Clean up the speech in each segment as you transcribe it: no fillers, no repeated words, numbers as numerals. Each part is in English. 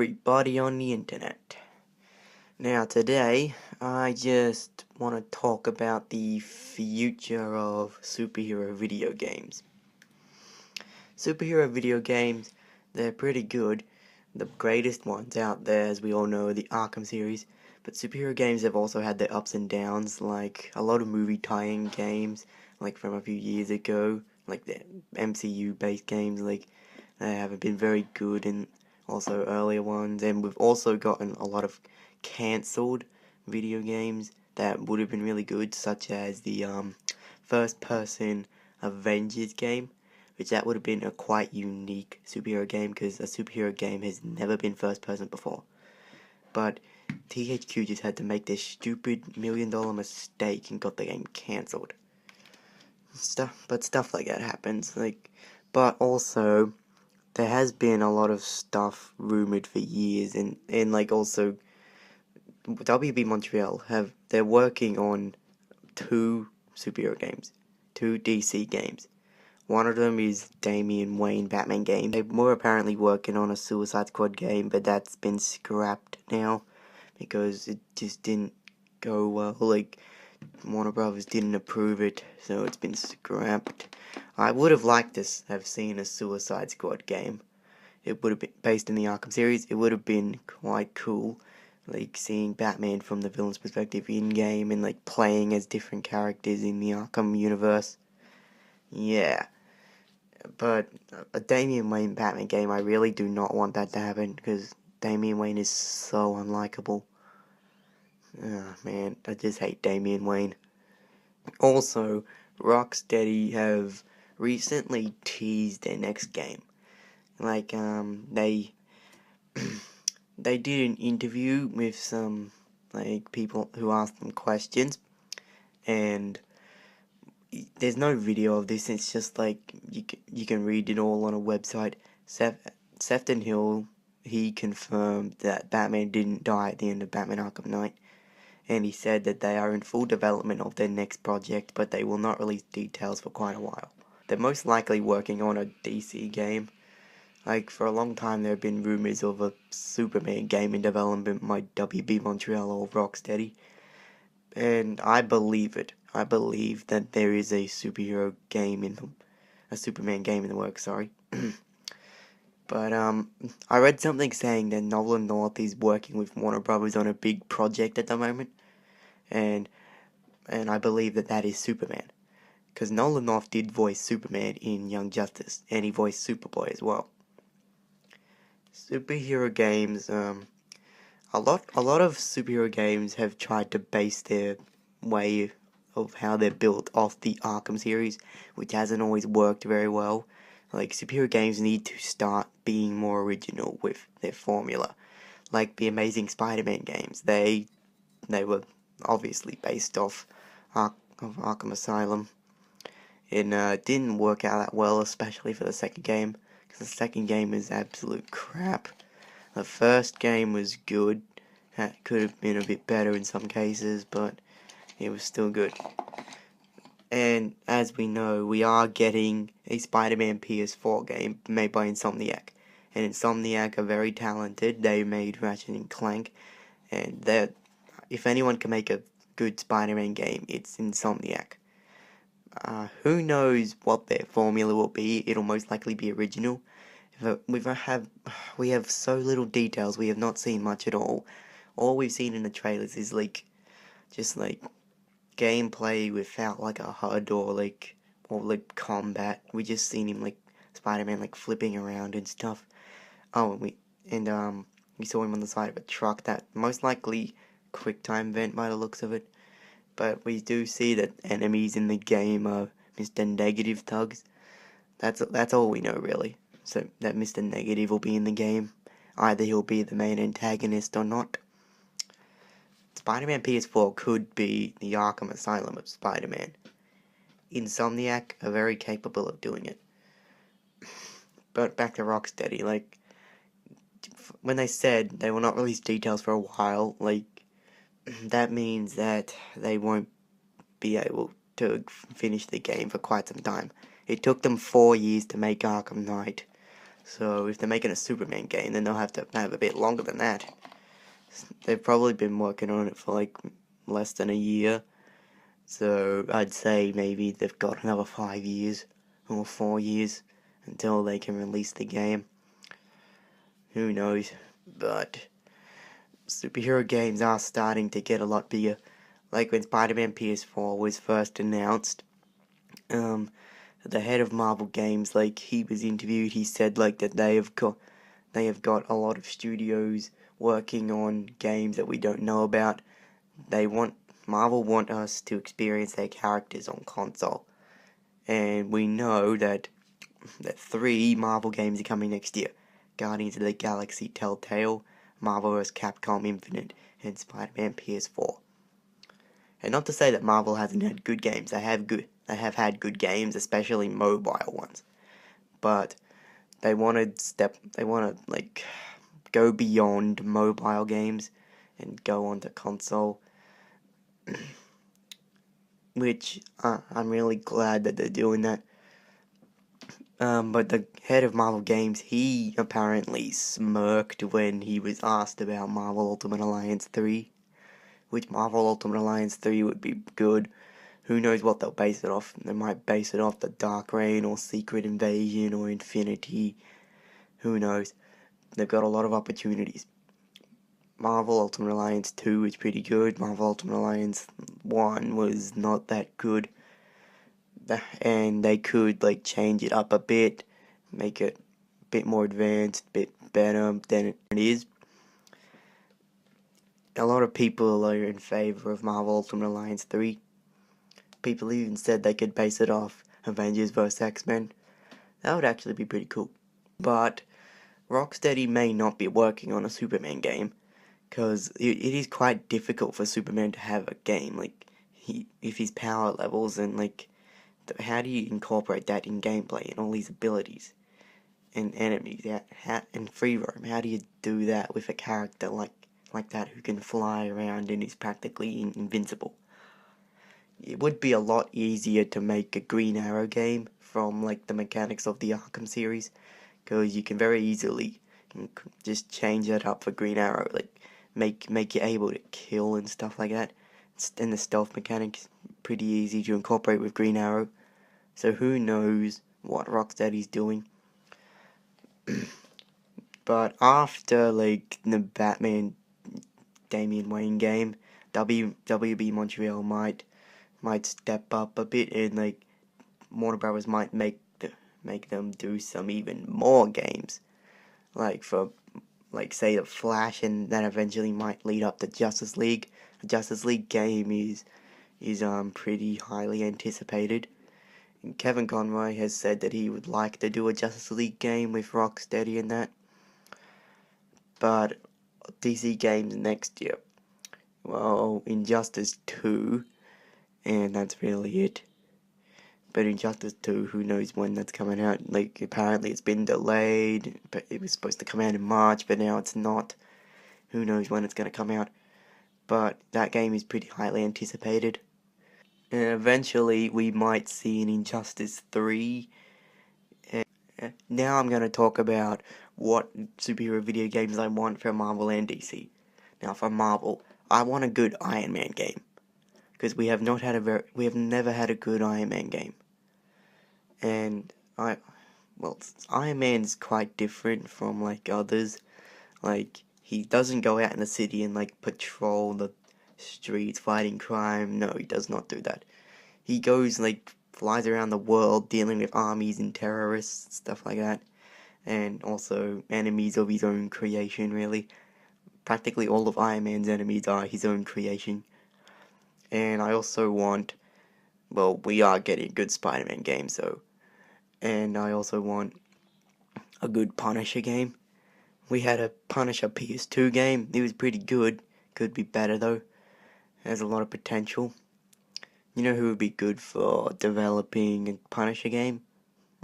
everybody on the internet. Now today, I just want to talk about the future of superhero video games. Superhero video games, they're pretty good. The greatest ones out there, as we all know, are the Arkham series. But superhero games have also had their ups and downs, like a lot of movie tie-in games, like from a few years ago, like the MCU-based games, like they haven't been very good, and also earlier ones. And we've also gotten a lot of cancelled video games that would have been really good, such as the first-person Avengers game, which that would have been a quite unique superhero game, because a superhero game has never been first-person before. But THQ just had to make this stupid $1 million mistake and got the game cancelled. Stuff like that happens. But also, there has been a lot of stuff rumored for years, and also WB Montreal they're working on 2 superhero games, 2 DC games. One of them is Damian Wayne Batman game. They were apparently working on a Suicide Squad game, but that's been scrapped now because it just didn't go well. Warner Brothers didn't approve it, so it's been scrapped. I would have liked to have seen a Suicide Squad game. It would have been based in the Arkham series. It would have been quite cool, seeing Batman from the villain's perspective in-game and playing as different characters in the Arkham universe. Yeah. But a Damian Wayne Batman game, I really do not want that to happen, because Damian Wayne is so unlikable. Oh, man, I just hate Damian Wayne. Also, Rocksteady have recently teased their next game. They they did an interview with some people who asked them questions, and there's no video of this. It's just you can read it all on a website. Sefton Hill, he confirmed that Batman didn't die at the end of Batman Arkham Knight, and he said that they are in full development of their next project, but they will not release details for quite a while. They're most likely working on a DC game. For a long time there have been rumors of a Superman game in development by WB Montreal or Rocksteady, and I believe it. I believe that there is a Superman game in the works, sorry. But I read something saying that Nolan North is working with Warner Brothers on a big project at the moment, and I believe that is Superman, because Nolan North did voice Superman in Young Justice, and he voiced Superboy as well. Superhero games, a lot of superhero games have tried to base their way of how they're built off the Arkham series, which hasn't always worked very well. Superhero games need to start being more original with their formula. Like the Amazing Spider-Man games, they were obviously based off Arkham Asylum. It didn't work out that well, especially for the second game, because the second game is absolute crap. The first game was good. It could have been a bit better in some cases, but it was still good. And as we know, we are getting a Spider-Man PS4 game made by Insomniac. And Insomniac are very talented. They made Ratchet and Clank, and if anyone can make a good Spider-Man game, it's Insomniac. Who knows what their formula will be? It'll most likely be original. We have so little details. We have not seen much at all. All we've seen in the trailers is just gameplay without a HUD or combat. We just seen him Spider-Man flipping around and stuff. Oh, and we saw him on the side of a truck. That most likely QuickTime vent by the looks of it. But we do see that enemies in the game are Mr. Negative thugs. That's all we know, really. So that Mr. Negative will be in the game. Either he'll be the main antagonist or not. Spider-Man PS4 could be the Arkham Asylum of Spider-Man. Insomniac are very capable of doing it. But back to Rocksteady, when they said they will not release details for a while, that means that they won't be able to finish the game for quite some time. It took them 4 years to make Arkham Knight, So if they're making a Superman game, then they'll have to have a bit longer than that. They've probably been working on it for like less than a year. So I'd say maybe they've got another 5 years or 4 years until they can release the game. Who knows? But superhero games are starting to get a lot bigger. Like when Spider-Man PS4 was first announced, the head of Marvel Games, like he was interviewed, he said like that they have got a lot of studios working on games that we don't know about. Marvel want us to experience their characters on console. And we know that 3 Marvel games are coming next year. Guardians of the Galaxy Telltale, Marvel vs. Capcom Infinite, and Spider-Man PS4. And not to say that Marvel hasn't had good games. They have had good games, especially mobile ones. But they want to like go beyond mobile games and go onto console. Which I'm really glad that they're doing that. But the head of Marvel Games, he apparently smirked when he was asked about Marvel Ultimate Alliance 3. Which Marvel Ultimate Alliance 3 would be good. Who knows what they'll base it off. They might base it off the Dark Reign or Secret Invasion or Infinity. Who knows. They've got a lot of opportunities. Marvel Ultimate Alliance 2 is pretty good. Marvel Ultimate Alliance 1 was not that good. And they could like change it up a bit, make it a bit more advanced, a bit better than it is. A lot of people are in favor of Marvel Ultimate Alliance 3. People even said they could base it off Avengers vs. X-Men. That would actually be pretty cool. But Rocksteady may not be working on a Superman game, because it is quite difficult for Superman to have a game, like, if his power levels, and like, how do you incorporate that in gameplay and all these abilities and enemies and free roam? How do you do that with a character like that who can fly around and is practically invincible? It would be a lot easier to make a Green Arrow game from like the mechanics of the Arkham series, because you can very easily just change that up for Green Arrow, like make you able to kill and stuff like that. And the stealth mechanics pretty easy to incorporate with Green Arrow. So who knows what Rocksteady's doing. But after like the Batman Damian Wayne game, WB Montreal might step up a bit, and like Warner Brothers might make them do some even more games, like for say the Flash, and that eventually might lead up to Justice League. The Justice League game is pretty highly anticipated. And Kevin Conroy has said that he would like to do a Justice League game with Rocksteady and that. But DC games next year, well, Injustice 2, and that's really it. But Injustice 2, who knows when that's coming out. Like, apparently it's been delayed, but it was supposed to come out in March, but now it's not. Who knows when it's going to come out. But that game is pretty highly anticipated. And eventually we might see an Injustice 3. And now I'm going to talk about what superhero video games I want from Marvel and DC. Now for Marvel, I want a good Iron Man game, because we have never had a good Iron Man game. And Iron Man's quite different from like others. Like, he doesn't go out in the city and like patrol the streets fighting crime. No, he does not do that. He goes like flies around the world dealing with armies and terrorists, stuff like that, and also enemies of his own creation. Really, practically all of Iron Man's enemies are his own creation. And I also want, we are getting a good Spider-Man game, so, and I also want a good Punisher game. We had a Punisher PS2 game. It was pretty good. Could be better though. Has a lot of potential. You know who would be good for developing a Punisher game?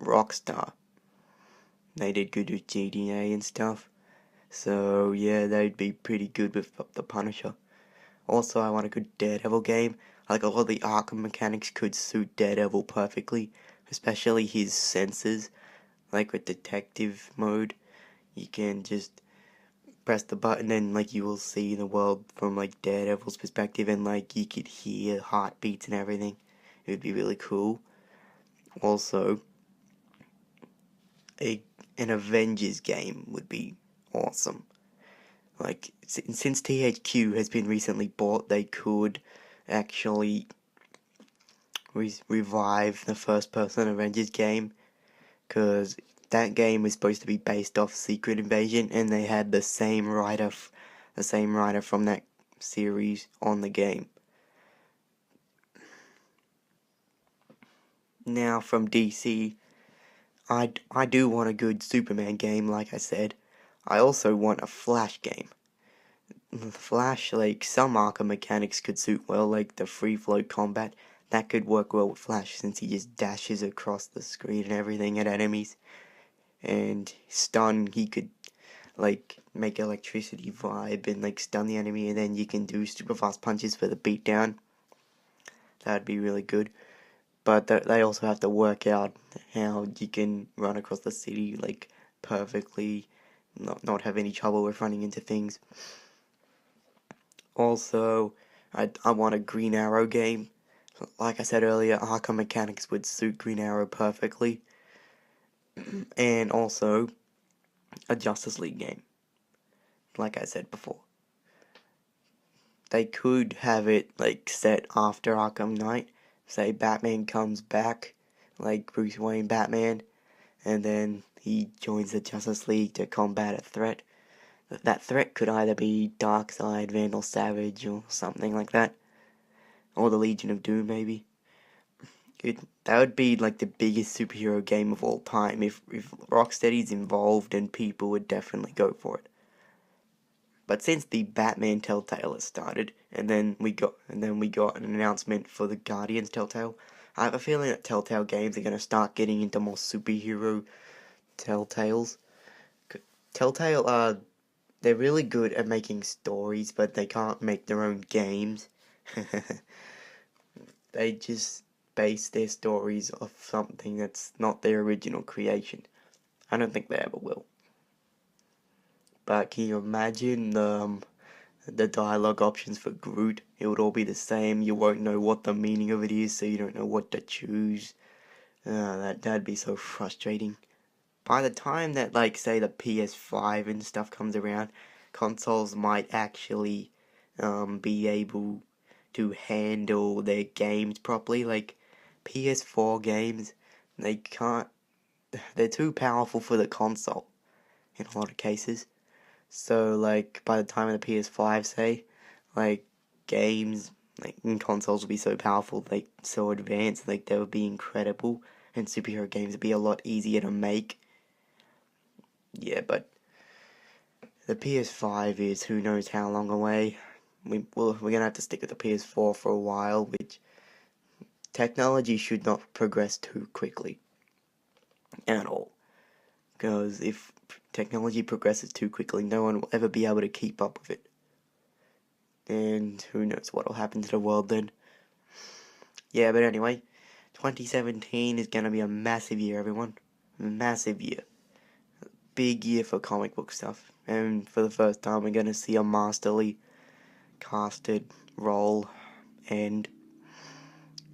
Rockstar. They did good with GTA and stuff. So yeah, they'd be pretty good with the Punisher. Also, I want a good Daredevil game. Like, a lot of the Arkham mechanics could suit Daredevil perfectly, especially his senses. like with detective mode, you can just press the button and like you will see the world from like Daredevil's perspective, and like you could hear heartbeats and everything. It would be really cool. Also, an Avengers game would be awesome. Like, since THQ has been recently bought, they could actually revive the first-person Avengers game, because that game was supposed to be based off Secret Invasion, and they had the same writer from that series on the game. Now from DC, I do want a good Superman game, like I said. I also want a Flash game. The Flash, like, some Arkham mechanics could suit well, like the free flow combat. That could work well with Flash, since he just dashes across the screen and everything at enemies. And stun, he could, like, make electricity vibe and, like, stun the enemy, and then you can do super fast punches for the beatdown. That'd be really good. But they also have to work out how you can run across the city, like, perfectly, not have any trouble with running into things. Also, I want a Green Arrow game. Like I said earlier, Arkham mechanics would suit Green Arrow perfectly. And also, a Justice League game. Like I said before. They could have it, like, set after Arkham Knight. Say Batman comes back, like Bruce Wayne Batman, and then he joins the Justice League to combat a threat. That threat could either be Darkseid, Vandal Savage, or something like that. Or the Legion of Doom, maybe. That would be like the biggest superhero game of all time. If Rocksteady's involved, and people would definitely go for it. But since the Batman Telltale has started, and then we got an announcement for the Guardians Telltale, I have a feeling that Telltale games are gonna start getting into more superhero Telltales. Telltale they're really good at making stories, but they can't make their own games. They just base their stories off something that's not their original creation. I don't think they ever will. But can you imagine the dialogue options for Groot? It would all be the same. You won't know what the meaning of it is, so you don't know what to choose. That'd be so frustrating. By the time that, like, say the PS5 and stuff comes around, consoles might actually be able to handle their games properly. Like, PS4 games, they're too powerful for the console in a lot of cases. So, like, by the time of the PS5, say, like, games, like, in consoles will be so powerful, like, so advanced, like, they would be incredible, and superhero games would be a lot easier to make. Yeah, but the PS5 is who knows how long away. We're gonna have to stick with the PS4 for a while, which technology should not progress too quickly at all. Because if technology progresses too quickly, no one will ever be able to keep up with it. And who knows what will happen to the world then. Yeah, but anyway, 2017 is gonna be a massive year, everyone. Massive year. Big year for comic book stuff. And for the first time, we're gonna see a masterly casted role end.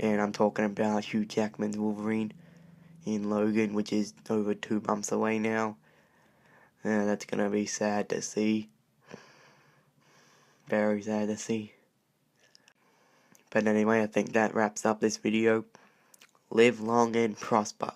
And I'm talking about Hugh Jackman's Wolverine in Logan, which is over 2 months away now. That's gonna be sad to see. Very sad to see. But anyway, I think that wraps up this video. Live long and prosper.